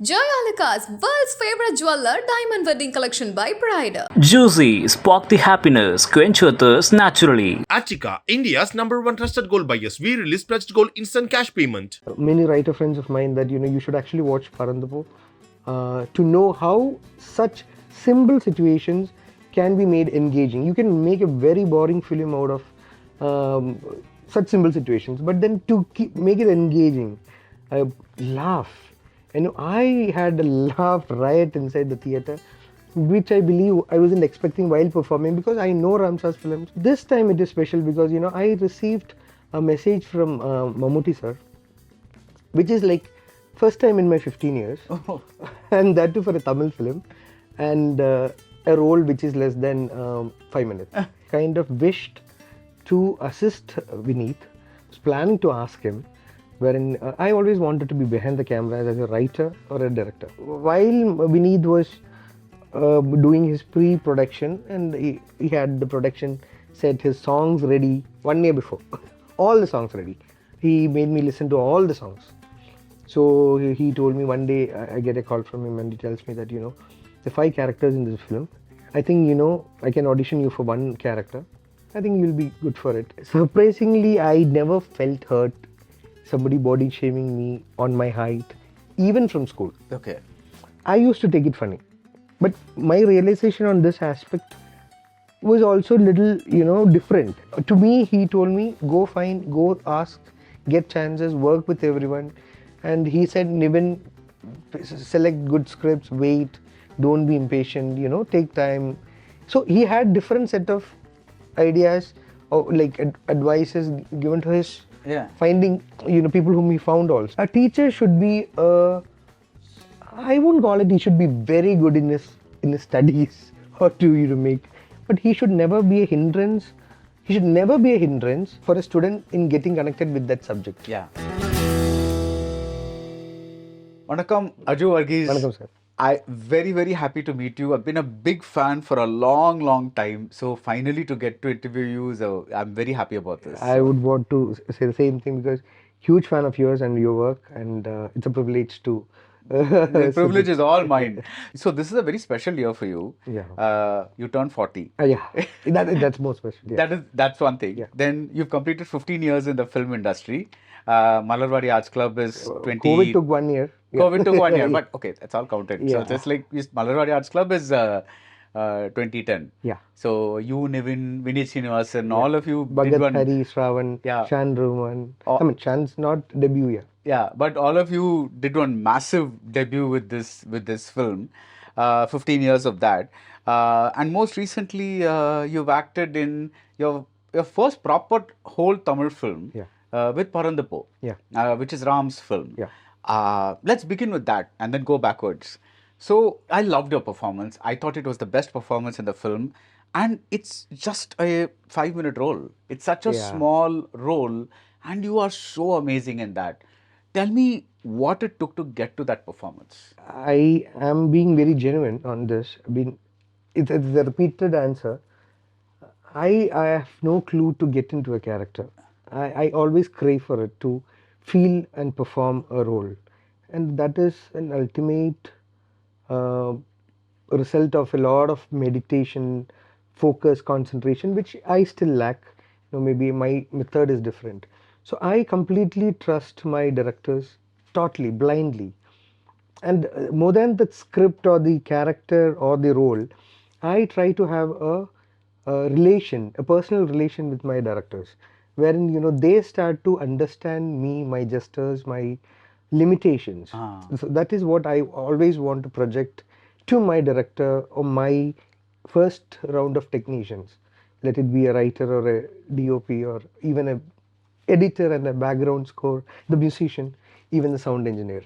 Joyalika's world's favorite jeweler diamond wedding collection by Pride. Juicy, spark the happiness, quench your thirst naturally. Achika, India's number one trusted gold buyers. We release pledged gold instant cash payment. Many writer friends of mine that you should actually watch Parandapu to know how such simple situations can be made engaging. You can make a very boring film out of such simple situations, but then to make it engaging, laugh. I had a laugh riot inside the theatre, which I believe I wasn't expecting while performing, because I know Ramsar's films. This time it is special because I received a message from Mammootty sir, which is like first time in my 15 years, and that too for a Tamil film, and a role which is less than 5 minutes. Kind of wished to assist Vineet, was planning to ask him, wherein I always wanted to be behind the camera as a writer or a director. While Vineet was doing his pre-production, and he had the production set, his songs ready 1 year before, all the songs ready. He made me listen to all the songs. So he told me one day, I get a call from him and he tells me that, the 5 characters in this film, I think, I can audition you for one character. I think you'll be good for it. Surprisingly, I never felt hurt, somebody body shaming me on my height, even from school. Okay. I used to take it funny. But my realization on this aspect was also little, different. To me, he told me, go find, go ask, get chances, work with everyone. And he said, Niven, select good scripts, wait, don't be impatient, take time. So he had different set of ideas, or like advices given to his finding, people whom he found also. A teacher should be, I won't call it, he should be very good in his studies or to make, but he should never be a hindrance. He should never be a hindrance for a student in getting connected with that subject. Yeah. Vanakkam, Aju Varghese. Vanakkam, sir. I'm very, very happy to meet you. I've been a big fan for a long, long time. So finally to get to interview you, so I'm very happy about this. I would want to say the same thing because huge fan of yours and your work, and it's a privilege to. The privilege is all mine. So this is a very special year for you. Yeah. You turned 40. Yeah, that's more special. Yeah. That's one thing. Yeah. Then you've completed 15 years in the film industry. Malarwadi Arts Club is 20. COVID took 1 year. Yeah. COVID took 1 year, but okay, that's all counted. Yeah. So just like Malarwadi Arts Club is 2010. Yeah. So you, Niven, Vineet Srinivasan, all of you did Bhagat, one. Hari, Shravan, Yeah. Shan Roman. Oh. Shan's not debut yet. Yeah, but all of you did one massive debut with this film. 15 years of that, and most recently you've acted in your first proper whole Tamil film. Yeah. With Parandapu. Yeah. Which is Ram's film. Yeah. Let's begin with that and then go backwards. So I loved your performance. I thought it was the best performance in the film, and it's just a 5-minute role. It's such a small role, and you are so amazing in that. Tell me what it took to get to that performance. I am being very genuine on this. It's a repeated answer. I have no clue to get into a character. I always crave for it, to feel and perform a role. And that is an ultimate result of a lot of meditation, focus, concentration, which I still lack. Maybe my method is different. So I completely trust my directors, totally, blindly. And more than the script or the character or the role, I try to have a relation, a personal relation with my directors, wherein, they start to understand me, my gestures, my limitations. So that is what I always want to project to my director or my first round of technicians. Let it be a writer or a DOP or even a editor and a background score, the musician, even the sound engineer.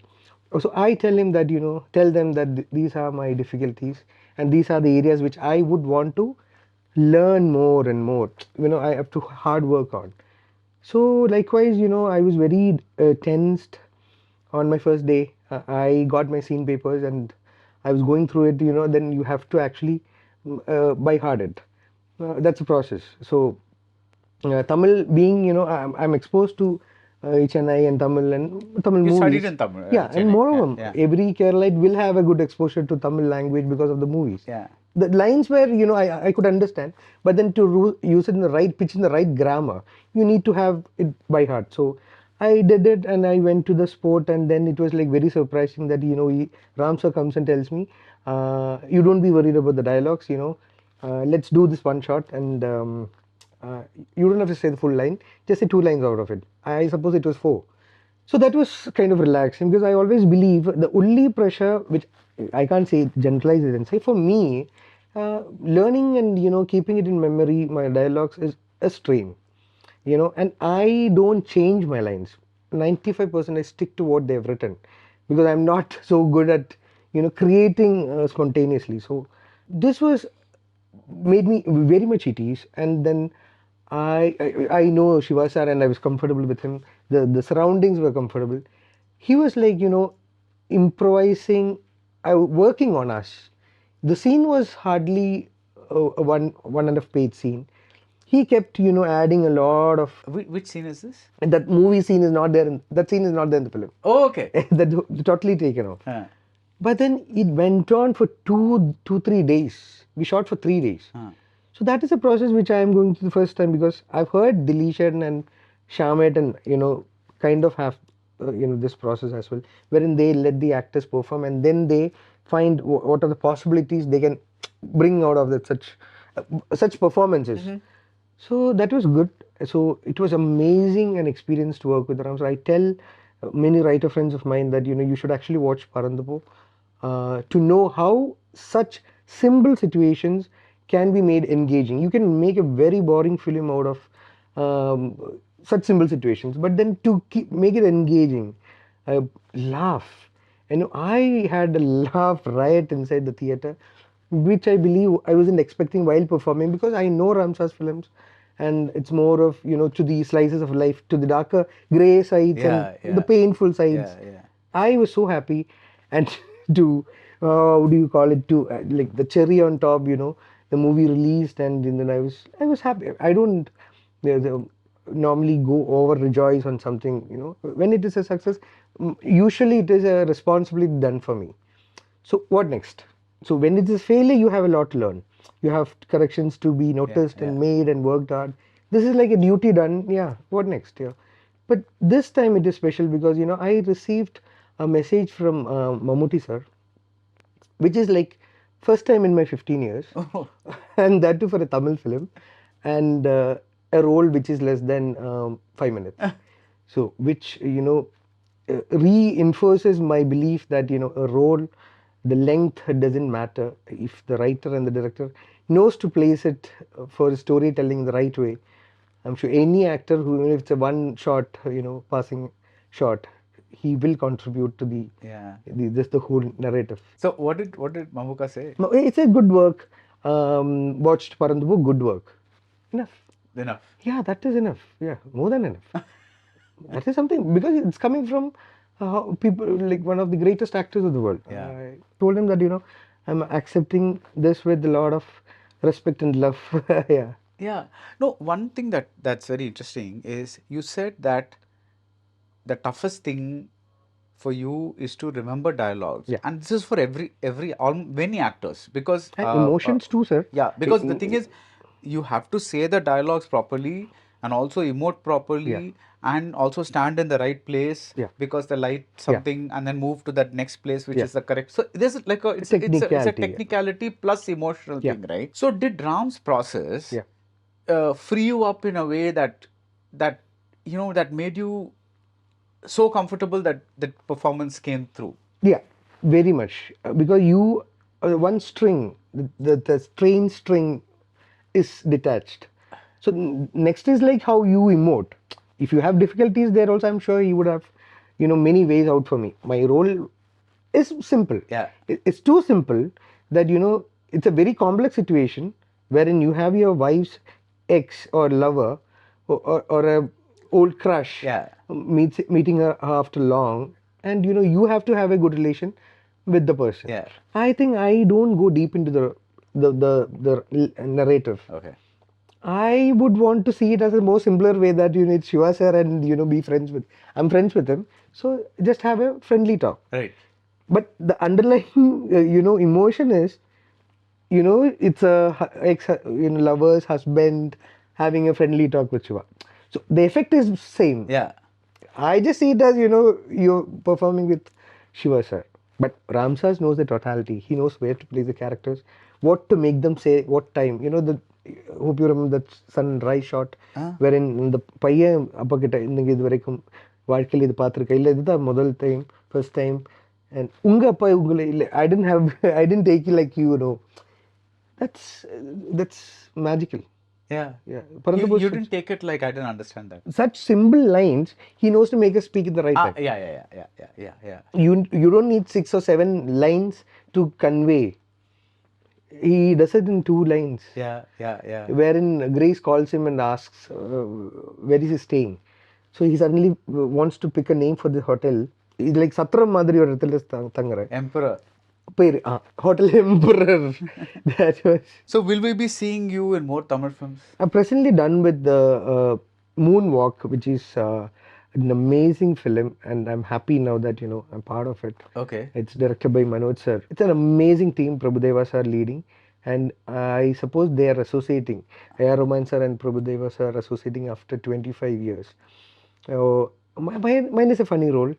So I tell him that, tell them that these are my difficulties and these are the areas which I would want to learn more and more. I have to hard work on. So likewise, I was very tensed on my first day. I got my scene papers and I was going through it, then you have to actually by heart it. That's a process. So Tamil being, I'm exposed to Chennai and Tamil You movies. studied in Tamil, Yeah, and Chennai. moreover, Yeah, yeah. every Keralite will have a good exposure to Tamil language because of the movies. Yeah. The lines were, I could understand, but then to use it in the right pitch, in the right grammar, you need to have it by heart. So I did it, and I went to the sport, and then it was like very surprising that Ram sir comes and tells me, you don't be worried about the dialogues, let's do this one shot, and you don't have to say the full line, just say 2 lines out of it. I suppose it was 4. So that was kind of relaxing, because I always believe the only pressure, which I can't say generalize it and say, for me, learning and keeping it in memory, my dialogues is a strain, and I don't change my lines. 95% I stick to what they've written, because I'm not so good at creating spontaneously. So this was made me very much at ease, and then I know Shiva sir, and I was comfortable with him. The surroundings were comfortable. He was like improvising, working on us. The scene was hardly a one and a half page scene. He kept adding a lot of, Which scene is this? and that movie scene is not there. That scene is not there in the film. Oh, okay. That totally taken off. Huh. But then it went on for 3 days. We shot for 3 days. Huh. So that is a process which I am going through the first time, because I've heard Dilishan and Shamet and kind of have this process as well, wherein they let the actors perform, and then they find what are the possibilities they can bring out of that such performances. So that was good. So it was amazing an experience to work with Ram. So I tell many writer friends of mine that you should actually watch Parandapu to know how such simple situations can be made engaging. You can make a very boring film out of such simple situations, but then to make it engaging, laugh. I had a laugh riot inside the theater, which I believe I wasn't expecting while performing, because I know Ramsar's films, and it's more of to the slices of life, to the darker grey sides, and the painful sides. Yeah. I was so happy, and to what do you call it, to like the cherry on top, the movie released, and then I was happy. I don't normally go over rejoice on something. When it is a success, usually it is a responsibility done for me. So what next? So when it is failure, you have a lot to learn. You have corrections to be noticed and made and worked hard. This is like a duty done. Yeah. What next? Yeah. But this time it is special, because I received a message from Mammootty sir, which is like first time in my 15 years, and that too for a Tamil film, and a role which is less than 5 minutes. So which reinforces my belief that a role, the length doesn't matter if the writer and the director knows to place it for storytelling the right way. I'm sure any actor who, even if it's a one shot, passing shot, he will contribute to the whole narrative. So what did Mamuka say? It's a good work. Watched Parandapu, good work. Enough. Enough. Yeah, that is enough. Yeah, more than enough. That is something, because it's coming from people like one of the greatest actors of the world. Yeah. I told him that I'm accepting this with a lot of respect and love. Yeah. Yeah. No, one thing that's very interesting is you said that the toughest thing for you is to remember dialogues. Yeah. And this is for many actors, because And emotions too, sir. yeah, because the thing is, you have to say the dialogues properly and also emote properly and also stand in the right place, because the light something and then move to that next place which is the correct. So there's like it's a technicality plus emotional thing, right? So did Ram's process free you up in a way that made you so comfortable that the performance came through? Yeah, very much. Because one string, the train string is detached. So next is like how you emote. If you have difficulties there also, I'm sure he would have, many ways out for me. My role is simple. Yeah. It's too simple that, it's a very complex situation wherein you have your wife's ex or lover or a old crush meeting her after long, and you have to have a good relation with the person. Yeah. I think I don't go deep into the narrative. Okay. I would want to see it as a more simpler way that it's Shiva sir and be friends with. I'm friends with him, so just have a friendly talk. Right. But the underlying emotion is it's a ex lover's husband having a friendly talk with Shiva. So the effect is same. Yeah. I just see it as you're performing with Shiva sir. But Ramsas knows the totality. He knows where to place the characters, what to make them say, what time. The hope you remember that sunrise shot wherein the பையன் அப்பா கிட்ட இன்னைக்கு இது வரைக்கும் வாழ்க்கையில் இது பார்த்துருக்க இல்லை இதுதான் முதல் டைம் ஃபர்ஸ்ட் டைம் and உங்க அப்பா உங்களை இல்லை I didn't have I didn't take it like that's magical. Yeah. Yeah. You didn't take it like I didn't understand that. Such simple lines, he knows to make us speak at the right time. Yeah. You don't need 6 or 7 lines to convey. He does it in 2 lines. Yeah. Wherein Grace calls him and asks, where is he staying? So he suddenly wants to pick a name for the hotel. It's like Satram Madri or Tangara. Emperor. Hotel Emperor. That was. So will we be seeing you in more Tamil films? I'm presently done with the Moonwalk, which is an amazing film, and I'm happy now that I'm part of it. Okay. It's directed by Manoj sir. It's an amazing team. Prabhudeva sir leading, and I suppose they are associating. A.R. Rahman sir and Prabhudeva sir are associating after 25 years. Mine is a funny role,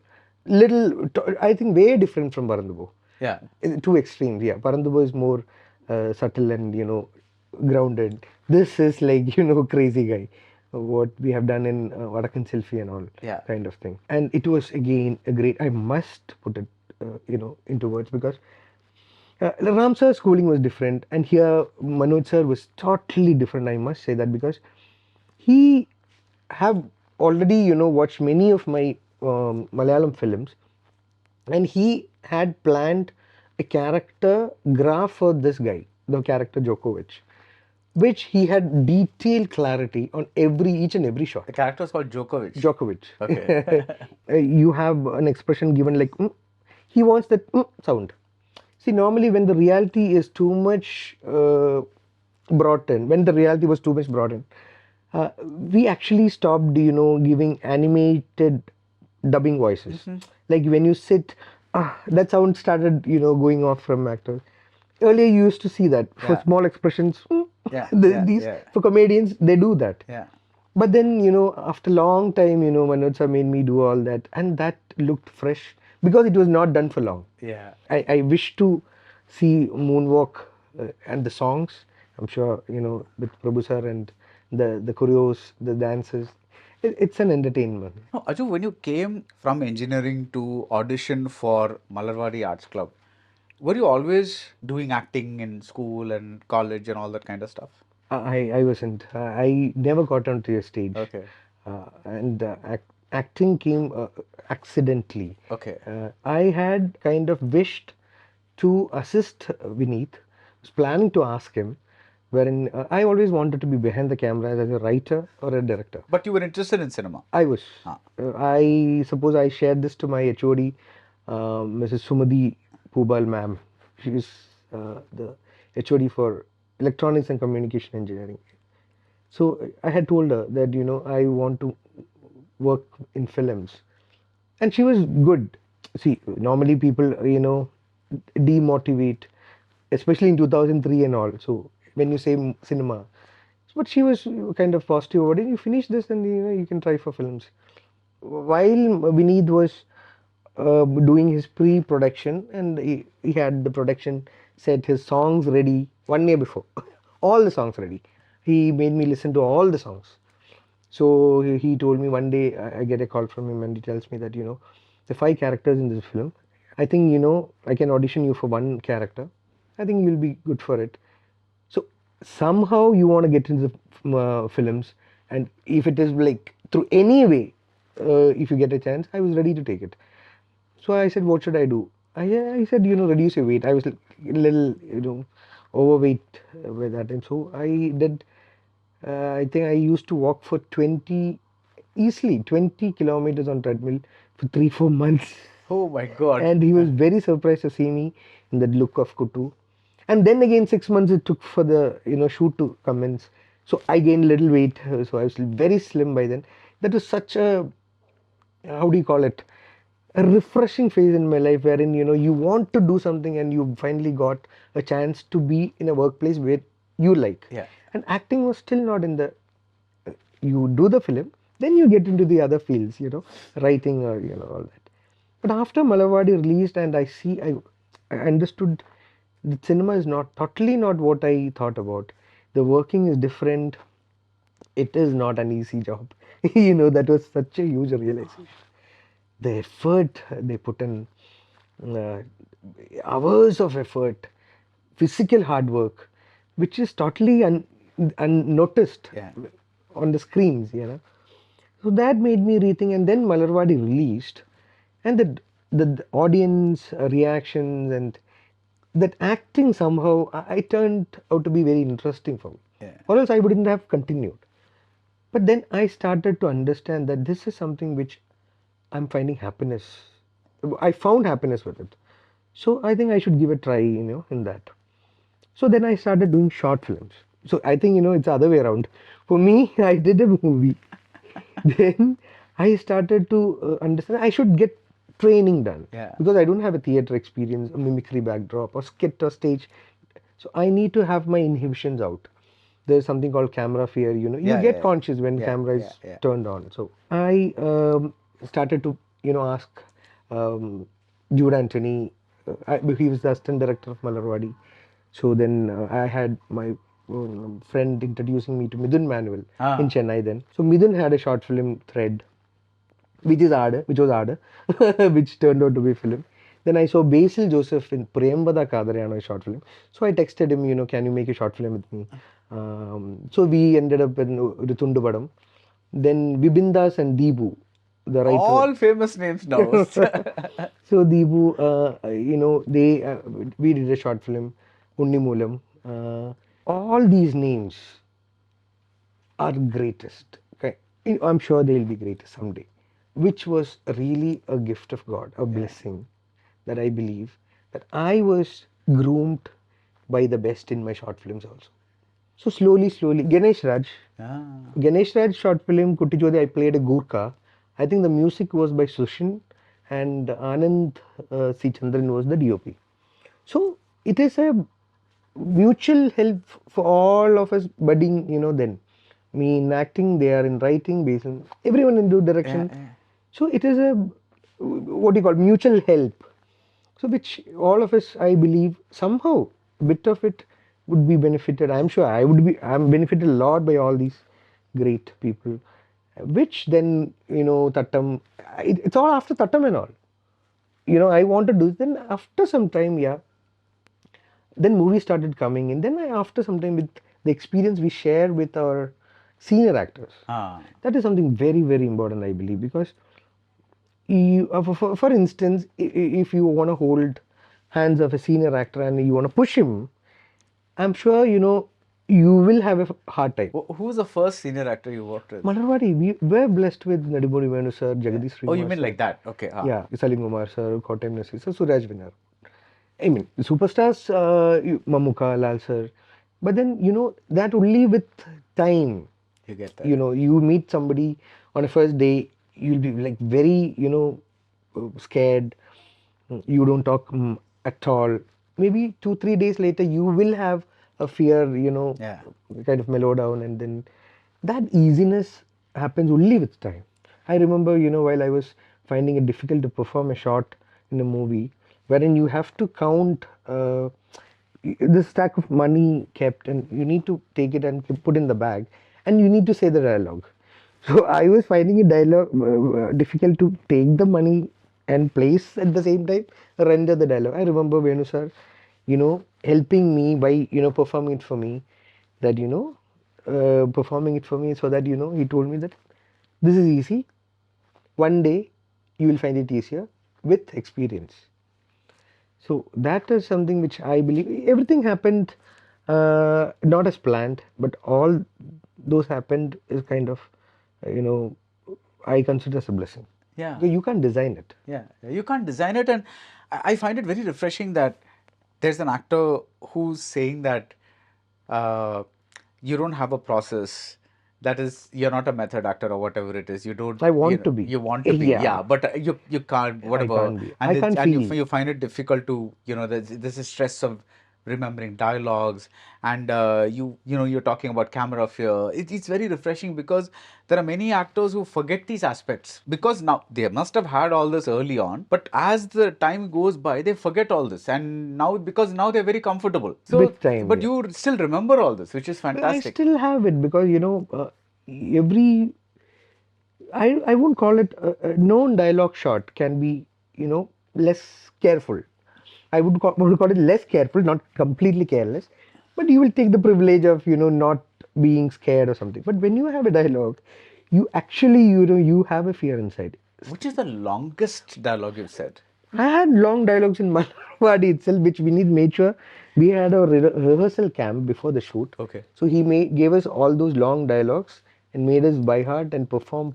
I think way different from Baradwaj. Yeah. Two extremes. Yeah, Baradwaj is more subtle and grounded. This is like crazy guy. What we have done in Vadakan Selfie and all, Yeah. kind of thing. And it was again a great. I must put it into words because Ram sir's schooling was different, and here Manoj sir was totally different. I must say that because he have already watched many of my Malayalam films, and he had planned a character graph for this guy, the character Djokovic, which he had detailed clarity on each and every shot. The character is called Djokovic. Okay. You have an expression given like he wants that sound. See, normally when the reality is too much brought in, when the reality was too much brought in, we actually stopped giving animated dubbing voices. Like when you sit, that sound started going off from actors. Earlier you used to see that for small expressions. These for comedians they do that. Yeah. But then after long time Manoj sir made me do all that, and that looked fresh because it was not done for long. Yeah. I wish to see Moonwalk and the songs. I'm sure with Prabhu sir and the choreos, the dances. It's an entertainment. No, Aju, when you came from engineering to audition for Malarwadi Arts Club, were you always doing acting in school and college and all that kind of stuff? I wasn't. I never got onto a stage. Okay. And acting came accidentally. Okay. I had kind of wished to assist Vineet. Was planning to ask him, wherein I always wanted to be behind the camera as a writer or a director. But you were interested in cinema. I was. I suppose I shared this to my HOD, Mrs. Sumadi Pubal ma'am. She is the HOD for Electronics and Communication Engineering. So I had told her that I want to work in films, and she was good. See, normally people demotivate, especially in 2003 and all. So when you say cinema, but she was kind of positive about it. You finish this and you can try for films. While Vineet was doing his pre-production, and he had the production set, his songs ready 1 year before. All the songs ready. He made me listen to all the songs. So he told me one day, I get a call from him and he tells me that the 5 characters in this film, I think I can audition you for one character. I think you'll be good for it. So somehow you want to get into the films, and if it is like through any way, if you get a chance, I was ready to take it. So I said, what should I do? I said, reduce your weight. I was a little, overweight by that time. So I did, I think I used to walk for 20 kilometers on treadmill for 3-4 months. Oh my God. And he was very surprised to see me in that look of Kutu. And then again 6 months it took for the shoot to commence. So I gained little weight, so I was very slim by then. That was such a, how do you call it, a refreshing phase in my life, wherein you want to do something and you finally got a chance to be in a workplace where you like. Yeah. And acting was still not in the, you do the film, then you get into the other fields, writing or all that. But after Malavadi released, and I understood that cinema is not totally not what I thought about. The working is different. It is not an easy job. That was such a huge realization. The effort they put in, uh, hours of effort, physical hard work, which is totally unnoticed Yeah. on the screens. So that made me rethink, and then Malarwadi released, and the audience reactions and that acting somehow I turned out to be very interesting for me. Yeah. Or else I wouldn't have continued. But then I started to understand that this is something which I'm finding happiness. I found happiness with it. So I think I should give a try, in that. So then I started doing short films. So I think, it's the other way around. For me, I did a movie. Then I started to understand I should get training done. Yeah. Because I don't have a theater experience, a mimicry backdrop, or skit or stage. So I need to have my inhibitions out. There's something called camera fear. You Yeah, get yeah, conscious when yeah, camera is yeah. turned on. So I started to ask Jude Anthony. He was the assistant director of Malarwadi. So then I had my friend introducing me to Midun Manuel in Chennai then. So Midun had a short film thread, which was Ada, which turned out to be film. Then I saw Basil Joseph in Prembada Kadarayana, a short film. So I texted him, can you make a short film with me? So we ended up in Ritundu Badam. Then Vibindas and Dibu, the writer. All famous names now. So Dibu, we did a short film, Unni Moolam. All these names are greatest. Okay. I'm sure they'll be greatest someday, which was really a gift of God, a blessing that I believe that I was groomed by the best in my short films also. So slowly, Ganesh Raj short film Kutti Jodi, I played a Gurkha. I think the music was by Sushin, and Anand C. Chandran was the DOP. So it is a mutual help for all of us budding, then. Me in acting, they are in writing, basically. Everyone in do direction. Yeah. So it is a, what do you call, mutual help. So which all of us, I believe, somehow, a bit of it would be benefited. I'm sure I'm benefited a lot by all these great people. Which then, Tattam, it's all after Tattam and all. I want to do, then after some time, then movies started coming in. Then after some time, with the experience we share with our senior actors, that is something very, very important, I believe, because for instance, if you want to hold hands of a senior actor and you want to push him, I'm sure you will have a hard time. Who was the first senior actor you worked with? Malarwadi, we were blessed with Nadibori Venu sir, Jagadish Srinivas. Oh, you mean like that? Okay. Yeah, Salim Kumar sir, Kotem Nasir sir, Suraj Vinar. I mean, superstars, Mamuka, Lal sir. But then, that only with time. You get that. You meet somebody on a first day, you'll be like very, scared. You don't talk at all. Maybe 2-3 days later, you will have a fear, kind of mellow down, and then that easiness happens only with time. I remember, while I was finding it difficult to perform a shot in a movie, wherein you have to count the stack of money kept, and you need to take it and put in the bag, and you need to say the dialogue. So I was finding it difficult to take the money and place at the same time, render the dialogue. I remember Venu sir, helping me by, performing it for me, that, performing it for me, so that, he told me that this is easy. One day you will find it easier with experience. So that is something which I believe everything happened not as planned, but all those happened is kind of, I consider as a blessing. Yeah. Because you can't design it. Yeah, you can't design it, and I find it very refreshing that there's an actor who's saying that you don't have a process. That is, you're not a method actor or whatever it is. You don't. I want you know, to be. You want to be, Yeah. yeah, but you can't. Whatever. can't be. And I can't and feel. you find it difficult to, there's a stress of remembering dialogues, and you're talking about camera fear. It's very refreshing because there are many actors who forget these aspects because now they must have had all this early on, but as the time goes by, they forget all this, and now they're very comfortable. So, With time, but yeah. you still remember all this, which is I fantastic. still have it because every I won't call it a known dialogue shot can be less careful. I would call it less careful, not completely careless, but you will take the privilege of not being scared or something. But when you have a dialogue, you actually you have a fear inside. Which is the longest dialogue you've said? I had long dialogues in Malwadi itself, which we made sure we had a rehearsal camp before the shoot. Okay. So he gave us all those long dialogues and made us by heart and perform.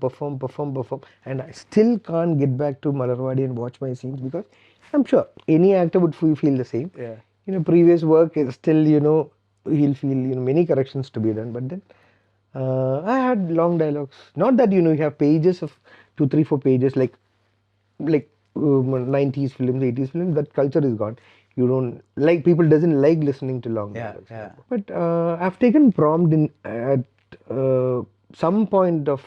And I still can't get back to Malarwadi and watch my scenes because I'm sure any actor would feel the same. Yeah. Previous work is still, he'll feel, many corrections to be done. But then I had long dialogues. Not that, you have pages of 2, 3, 4 pages like 90s films, 80s films. That culture is gone. You don't like, people doesn't like listening to long dialogues. Yeah. But I've taken prompt at some point of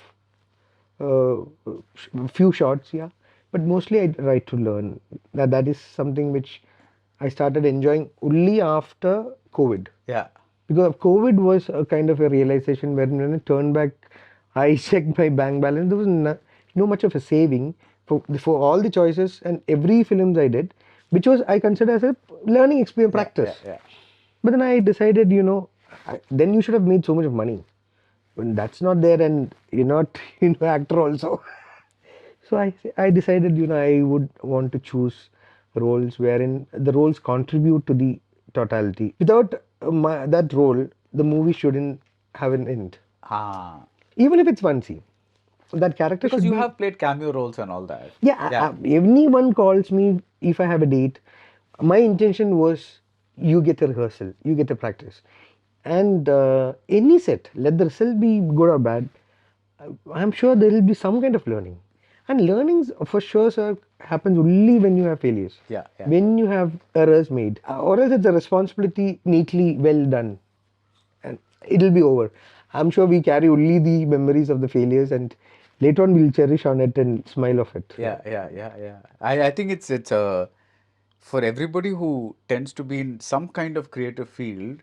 few shots, yeah. But mostly I write to learn. That is something which I started enjoying only after COVID. Yeah. Because COVID was a kind of a realization where when I turned back, I checked my bank balance. There was no much of a saving for all the choices and every films I did, which was I consider as a learning experience, practice. Yeah. But then I decided, then you should have made so much of money. When that's not there and you're not, actor also. So I decided, I would want to choose roles wherein the roles contribute to the totality. Without that role, the movie shouldn't have an end. Ah. Even if it's one scene. That character Because should you be... have played cameo roles and all that. Yeah, anyone calls me if I have a date. My intention was you get a rehearsal, you get a practice. And any set, let the result be good or bad, I'm sure there will be some kind of learning. And learnings for sure, sir, happens only when you have failures. Yeah. When you have errors made. Or else it's a responsibility neatly well done. And it'll be over. I'm sure we carry only the memories of the failures and later on we'll cherish on it and smile of it. Yeah. I think it's for everybody who tends to be in some kind of creative field,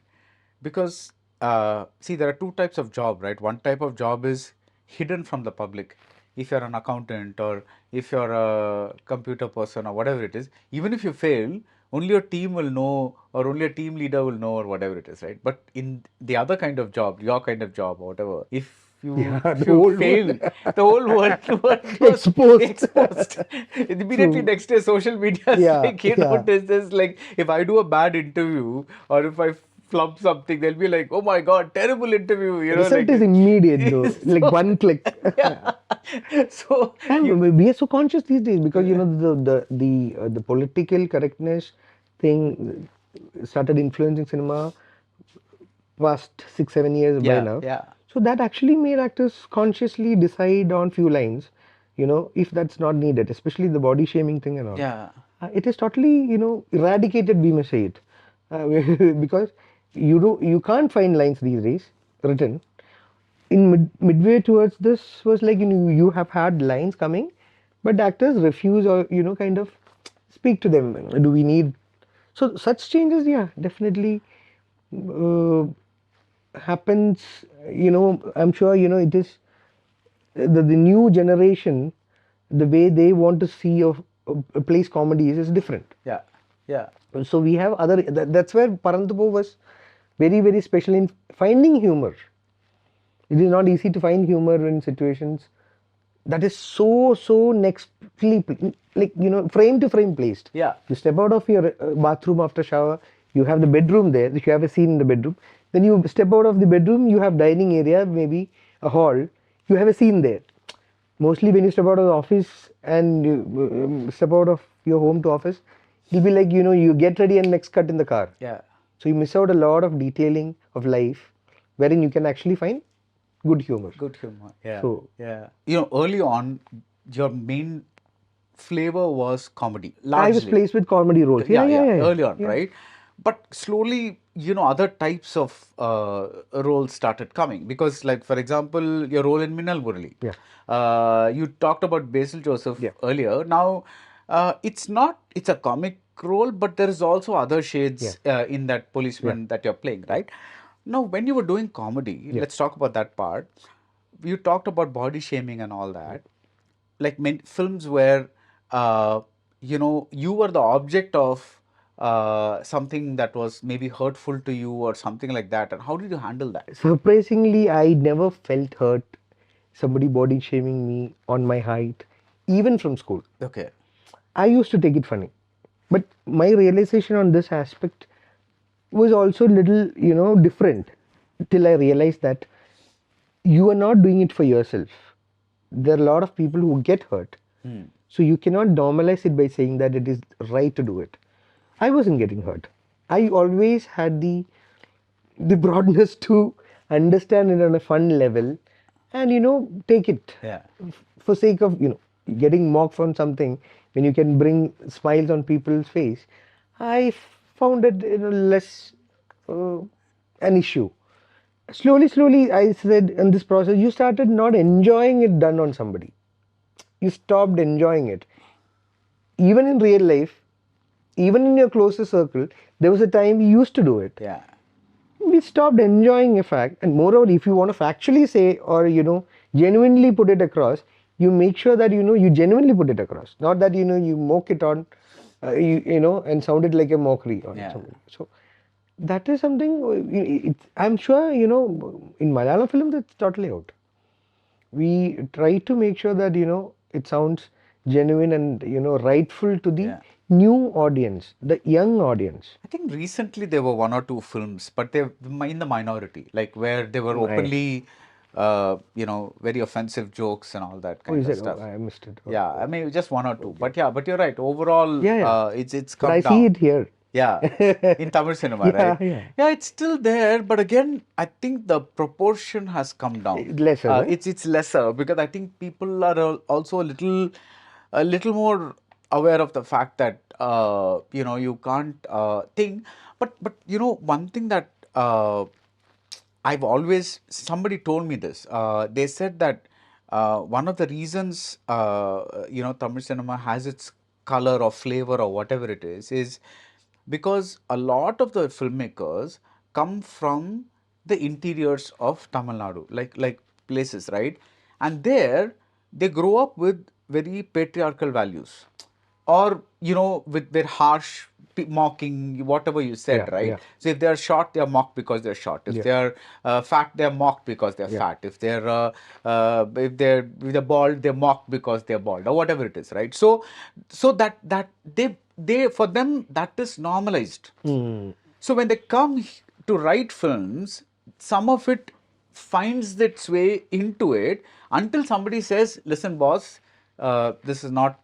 because see, there are two types of job, right? One type of job is hidden from the public. If you're an accountant or if you're a computer person or whatever it is, even if you fail, only your team will know or only a team leader will know or whatever it is, right? But in the other kind of job, your kind of job or whatever, if you fail, the whole world was exposed. Immediately next day, social media is there's this like, if I do a bad interview or if I flub something, they'll be like, oh my god, terrible interview. Result is immediate though, like one click. So we are so conscious these days because the political correctness thing started influencing cinema past 6-7 years by now. So that actually made actors consciously decide on few lines, if that's not needed, especially the body shaming thing and all. It is totally, eradicated, we may say it, because you can't find lines these days written. In midway towards this was like, you have had lines coming, but actors refuse or, kind of speak to them. Do we need... So such changes, yeah, definitely happens, I'm sure, it is the new generation, the way they want to see a place comedies is different. Yeah. So we have other, that's where Parandapo was very, very special in finding humor. It is not easy to find humor in situations that is so nextly, like, frame to frame placed. Yeah. You step out of your bathroom after shower, you have the bedroom there, you have a scene in the bedroom. Then you step out of the bedroom, you have dining area, maybe a hall, you have a scene there. Mostly when you step out of the office and you step out of your home to office, it'll be like, you get ready and next cut in the car. Yeah. So you miss out a lot of detailing of life wherein you can actually find good humor. Good humor. Yeah. So- yeah. Early on, your main flavor was comedy. I was Largely. placed with comedy roles. Yeah. Early on, Yeah. right? But slowly, other types of roles started coming because, like, for example, your role in Minal Murali. Yeah. You talked about Basil Joseph Yeah. earlier. Now, it's a comic role, but there is also other shades in that policeman that you're playing, right? Now, when you were doing comedy, let's talk about that part. You talked about body shaming and all that. Like films where you were the object of something that was maybe hurtful to you or something like that, and how did you handle that? Surprisingly, I never felt hurt. Somebody body shaming me on my height, even from school. Okay. I used to take it funny. But my realization on this aspect was also a little, different till I realized that you are not doing it for yourself. There are a lot of people who get hurt. So you cannot normalize it by saying that it is right to do it. I wasn't getting hurt. I always had the broadness to understand it on a fun level and take it Yeah. for sake of getting mocked on something when you can bring smiles on people's face. I found it less an issue. Slowly I said in this process you started not enjoying it done on somebody. You stopped enjoying it. Even in real life, even in your closest circle, there was a time you used to do it. Yeah. We stopped enjoying a fact, and moreover, if you want to factually say or genuinely put it across, you make sure that you genuinely put it across, not that you mock it on and sound it like a mockery on somebody. So that is something I'm sure in Malayalam films it's totally out. We try to make sure that it sounds genuine and rightful to the new audience, the young audience. I think recently there were one or two films, but they're in the minority, like where they were openly, very offensive jokes and all that kind is of it? stuff. I missed it. Yeah, I mean just one or two, but you're right. Overall, it's come But I down. see it here. Yeah, in Tamil cinema, right? Yeah. It's still there, but again, I think the proportion has come down. Lesser, no? It's lesser because I think people are also a little more aware of the fact that you can't think. But one thing that somebody told me this. They said that one of the reasons Tamil cinema has its color or flavor or whatever it is because a lot of the filmmakers come from the interiors of Tamil Nadu, like places, right? And there they grow up with very patriarchal values, or with their harsh mocking, whatever you said, right? Yeah. So if they are short, they are mocked because they're short. If they are fat, they are mocked because they're fat. If they're bald, they're mocked because they're bald, or whatever it is, right? So that they for them that is normalized. So when they come to write films, some of it finds its way into it until somebody says, "Listen, boss, this is not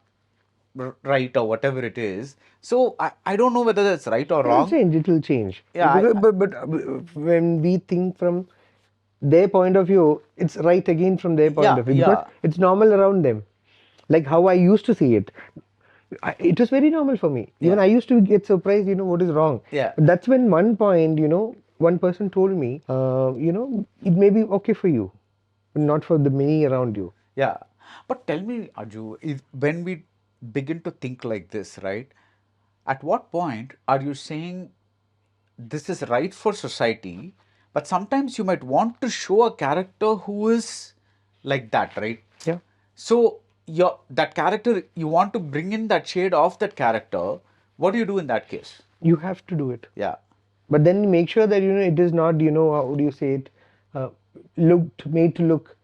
right," or whatever it is. So I don't know whether that's right or wrong. It will change. Yeah, But when we think from their point of view, it's right again from their point of view because it's normal around them. Like how I used to see it. It was very normal for me. Even I used to get surprised, what is wrong. Yeah. But that's when one point, one person told me, it may be okay for you, but not for the many around you. Yeah. But tell me, Aju, when we begin to think like this, right? At what point are you saying this is right for society, but sometimes you might want to show a character who is like that, right? Yeah. So that character, you want to bring in that shade of that character. What do you do in that case? You have to do it. Yeah. But then make sure that it is not how do you say it, made to look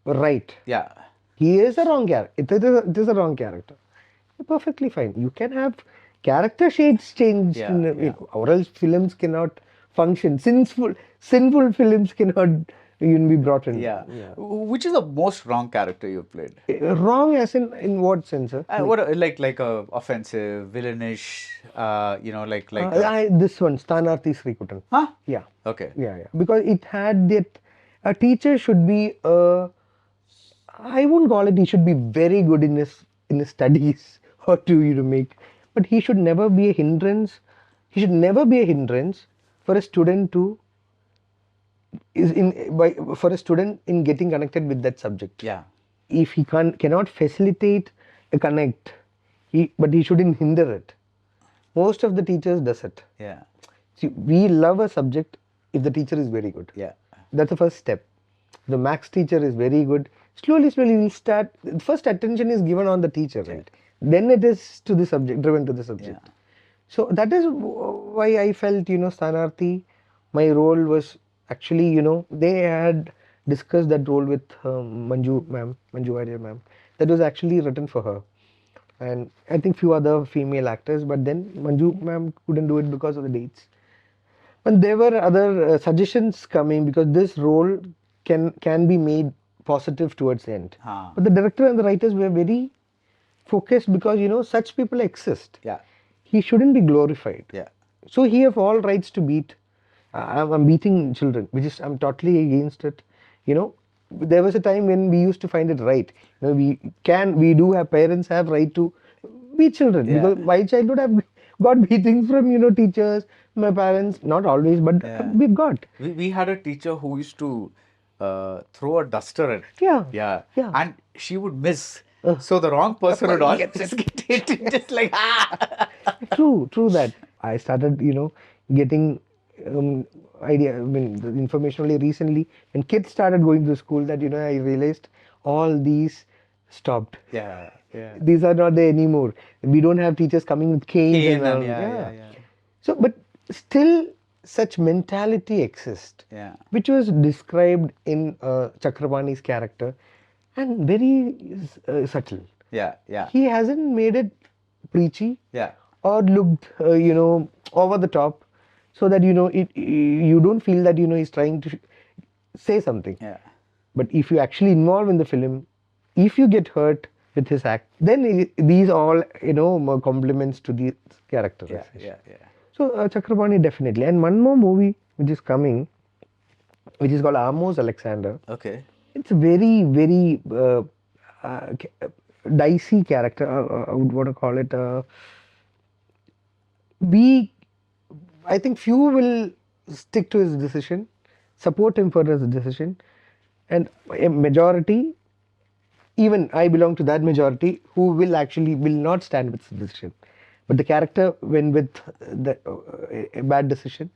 right. Yeah. He is a wrong character. It is a wrong character. Perfectly fine. You can have character shades changed, or else films cannot function. Sinful films cannot You'll be brought in. Yeah. Which is the most wrong character you played? Wrong as in what sense, sir? Like offensive, villainish, This one, Stanarthi Srikutan. Huh? Yeah. Okay. Yeah. Because it had that, a teacher should be, I wouldn't call it, he should be very good in his studies or to make, but he should never be a hindrance. He should never be a hindrance for a student for a student in getting connected with that subject. Yeah. If he cannot facilitate a connect, but he shouldn't hinder it. Most of the teachers does it. Yeah. See, we love a subject if the teacher is very good. Yeah. That's the first step. The max teacher is very good. Slowly we start. First attention is given on the teacher, right? Then it is to the subject, driven to the subject. Yeah. So that is why I felt, Stanarthi, my role was actually, they had discussed that role with Manju Warrier ma'am. That was actually written for her. And I think few other female actors, but then Manju ma'am couldn't do it because of the dates. But there were other suggestions coming because this role can be made positive towards the end. But the director and the writers were very focused because such people exist. Yeah. He shouldn't be glorified. Yeah. So he have all rights to beat. I'm beating children, I'm totally against it. There was a time when we used to find it right. We do have parents have right to beat children because my childhood have got beatings from teachers, my parents, not always, but we've got. We had a teacher who used to throw a duster at. Yeah. And she would miss. So the wrong person would always get hit. Just like True that. I started, getting the information only recently when kids started going to school that I realized all these stopped. Yeah. These are not there anymore. We don't have teachers coming with canes and all. Yeah. So, but still, such mentality exists, which was described in Chakrapani's character, and very subtle. Yeah. He hasn't made it preachy. Yeah. Or looked, over the top, so that you don't feel that he's trying to say something. Yeah. But if you actually involve in the film, if you get hurt with his act, then these all more compliments to the character. Yeah. So Chakrapani definitely, and one more movie which is coming, which is called Amos Alexander. Okay. It's a very very dicey character. I would want to call it. I think few will stick to his decision, support him for his decision, and a majority, even I belong to that majority, who will not stand with his decision. But the character, when with a bad decision,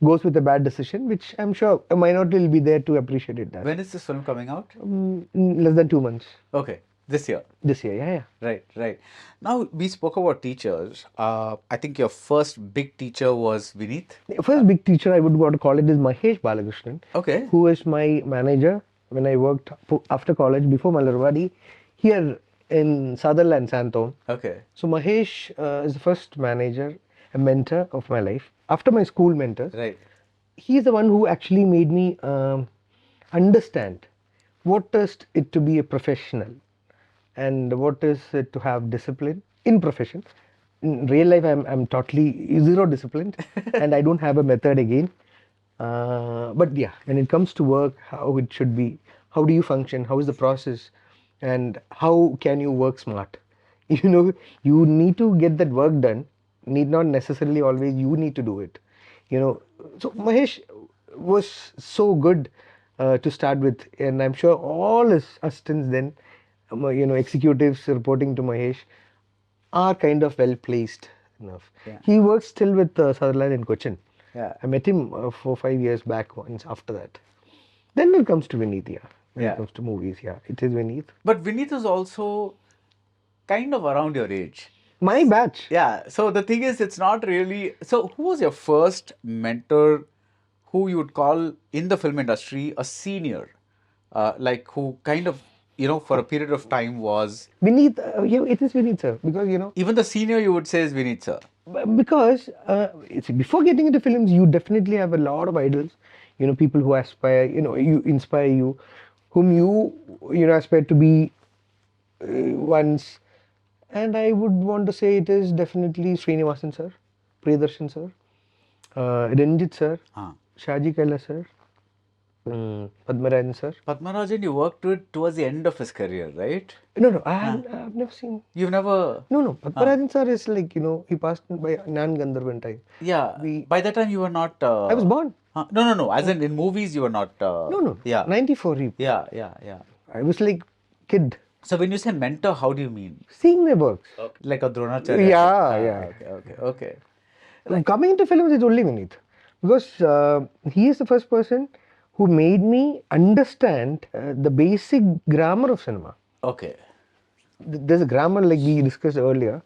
goes with a bad decision, which I'm sure a minority will be there to appreciate it. When is this film coming out? In less than 2 months. Okay. This year. Yeah. Right. Now, we spoke about teachers. I think your first big teacher was Vineet. The first big teacher I would want to call it is Mahesh Balakrishnan. Okay. Who is my manager when I worked after college, before Malarwadi, here in Sutherland, Santom. Okay. So Mahesh is the first manager, a mentor of my life. After my school mentors. Right. He is the one who actually made me understand what is it to be a professional. And what is it to have discipline in profession? In real life, I'm totally zero disciplined, and I don't have a method again. But yeah, when it comes to work, how it should be, how do you function, how is the process, and how can you work smart? You need to get that work done. Need not necessarily always you need to do it. So Mahesh was so good to start with, and I'm sure all his assistants then. Executives reporting to Mahesh are kind of well placed enough. Yeah. He works still with Sutherland in Cochin. Yeah. I met him 4 or 5 years back once after that. Then it comes to Vineet, When it comes to movies, it is Vineet. But Vineet is also kind of around your age. My batch. Yeah. So the thing is, it's not really. So who was your first mentor who you would call in the film industry a senior? Like who kind of, for a period of time was... Vineet, it is Vineet, sir. Because, Even the senior you would say is Vineet, sir. Because before getting into films, you definitely have a lot of idols. People who aspire. You inspire you, whom you aspire to be once. And I would want to say it is definitely Srinivasan sir, Priyadarshan sir, Ranjit sir, Shaji Kaila sir, Padmarajan sir. Padmarajan, you worked with towards the end of his career, right? No, I've never seen. You've never. No, Padmarajan sir is like, he passed by Nan Gandharvan time. Yeah. By that time, you were not. I was born. No. As in movies, you were not. No. Yeah. 94. Yeah. I was like kid. So when you say mentor, how do you mean? Seeing their works. Okay. Like a Dronacharya? Yeah. Okay. Coming into films is only Vineet. Because he is the first person who made me understand the basic grammar of cinema. Okay. There's a grammar like we discussed earlier.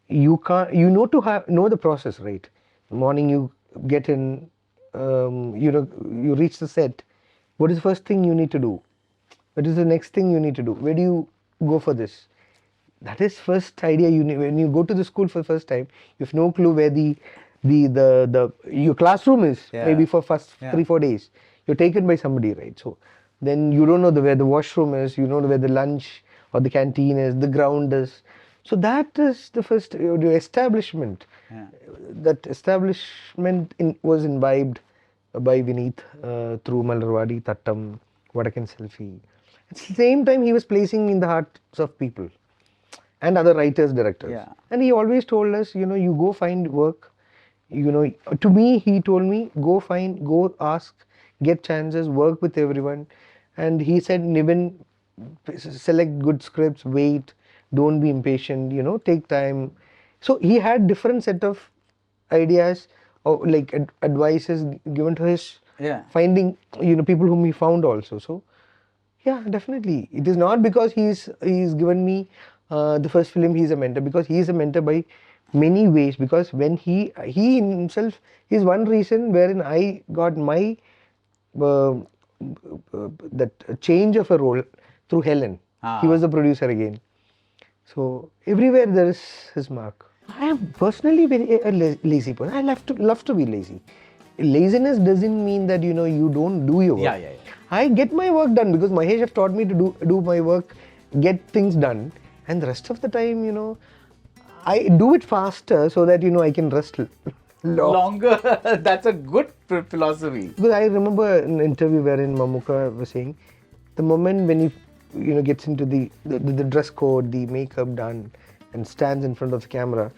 You know the process, right? Morning you get in, you reach the set. What is the first thing you need to do? What is the next thing you need to do? Where do you go for this? That is first idea you need. When you go to the school for the first time, you have no clue where your classroom is. Yeah. Maybe for first 3-4 days, you're taken by somebody, right? So then you don't know where the washroom is. You don't know where the lunch or the canteen is. The ground is. So that is the first establishment. Yeah. That establishment was imbibed by Vineet through Malarwadi, Tattam, Vadakan Selfie. At the same time, he was placing me in the hearts of people and other writers, directors. Yeah. And he always told us, you go find work. To me, he told me, go ask, get chances, work with everyone. And he said, Niven, select good scripts, wait, don't be impatient, take time. So he had different set of ideas or like advices given to his finding, people whom he found also. So yeah, definitely. It is not because he's given me the first film, he's a mentor, because he is a mentor by many ways. Because when he himself is one reason wherein I got my that change of a role through Helen. He was the producer again. So everywhere there is his mark. I am personally very a lazy person. I love to be lazy. Laziness doesn't mean that you don't do your work. Yeah. I get my work done because Mahesh have taught me to do my work, get things done, and the rest of the time, I do it faster so that I can rest Longer. That's a good philosophy. Because I remember an interview wherein Mamuka was saying, the moment when he gets into the dress code, the makeup done, and stands in front of the camera,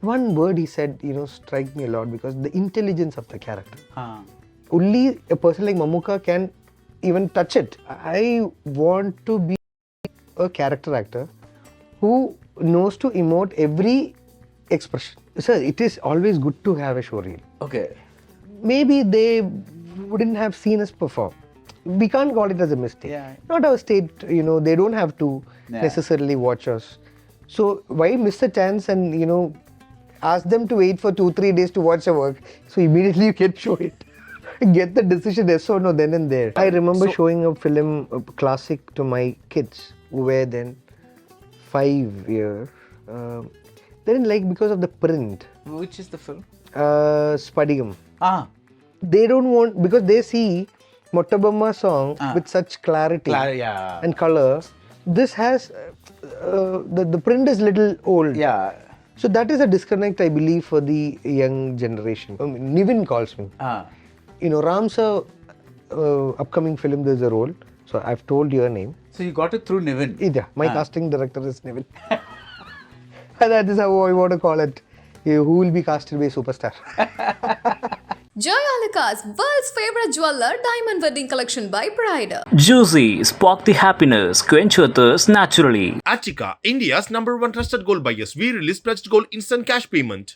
one word he said, struck me a lot, because the intelligence of the character. Only a person like Mamuka can even touch it. I want to be a character actor who knows to emote every expression. Sir, it is always good to have a showreel. Okay. Maybe they wouldn't have seen us perform. We can't call it as a mistake. Yeah. Not our state, they don't have to necessarily watch us. So why miss a chance and, ask them to wait for 2-3 days to watch our work, so immediately you can show it. Get the decision yes or no then and there. I remember showing a film, a classic, to my kids who were then 5 years. They didn't like because of the print. Which is the film? Spadigam. They don't want, because they see Mottabamma song with such clarity and color. This has, the print is little old. Yeah. So that is a disconnect, I believe, for the young generation. Nivin calls me. Ram sir, upcoming film, there's a role. So I've told your name. So you got it through Nivin? Yeah, my casting director is Nivin. That is how I want to call it. Who will be casted by a superstar. Joyalika's world's favorite jeweler diamond wedding collection by Pride. Juicy, spark the happiness, quench your thirst naturally. Achika, India's #1 trusted gold buyers. We release pledged gold instant cash payment.